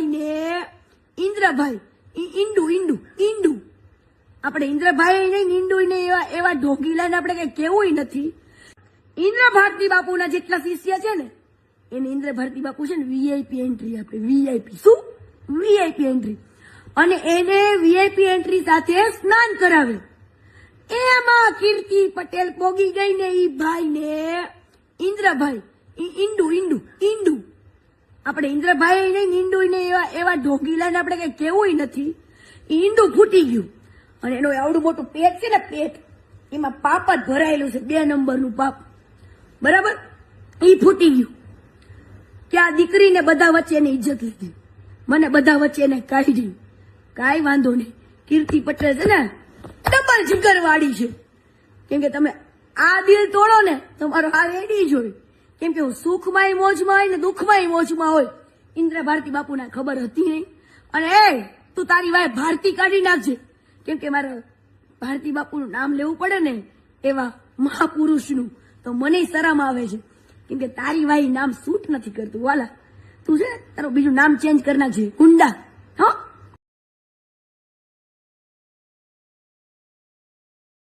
ભાઈ ને ઇન્દ્રભાઈ, ઈંડુ ઈંડુ ઈંડુ. આપણે ઇન્દ્રભાઈ નહીં ઈંડુ નહીં, એવા ઢોંગીલાને આપણે કઈ કેવું નથી. ઇન્દ્ર ભારતી બાપુના જેટલા શિષ્ય છે ને એને ઇન્દ્ર ભારતી બાપુ છે ને વીઆઈપી એન્ટ્રી આપે. વીઆઈપી શું? VIP entry. અને એને વીઆઈપી એન્ટ્રી સાથે સ્નાન કરાવે. એમાં કીર્તિ પટેલ પોગી ગઈ ને ઈ ભાઈ ને ઇન્દ્રભાઈ, ઈંડુ ઈંડુ ઈંડુ. આપણે ઇન્દ્રભાઈ નહીં ઈંડુ નહીં, એવા ઢોંગીલાને આપણે કઈ કેવું નથી. ઈંડુ ફૂટી ગયું અને એનું આવડું મોટું પેટ છે ને, પેટ એમાં પાપ જ ભરાયેલું છે, 2 નંબરનું પાપ. બરાબર? ઈ ફૂટી ગયું. કે આ દીકરીને બધા વચ્ચે એની ઇજ્જત લીધી, મને બધા વચ્ચે એને કાઢી. કાંઈ વાંધો નહીં, કીર્તિ પટેલ છે ને ડબલ જીગર વાળી છે. કેમ કે તમે આ દિલ તોડો ને તમારો આ રેડી જ હોય. કેમ કે હું સુખમાંય મોજમાં હોય ને દુઃખમાંય મોજમાં હોય. ઇન્દ્ર ભારતી બાપુને ખબર હતી નહીં. અને એ તું તારી વાય ભારતી કાઢી નાખજે. કેમ કે મારે ભારતી બાપુનું નામ લેવું પડે ને એવા મહાપુરુષનું, તો મને શરમ આવે છે. કેમ કે તારી વાય નામ સૂટ નથી કરતું. વાલા તું છે તારું બીજું નામ ચેન્જ કરી નાખજે, ગુંડા.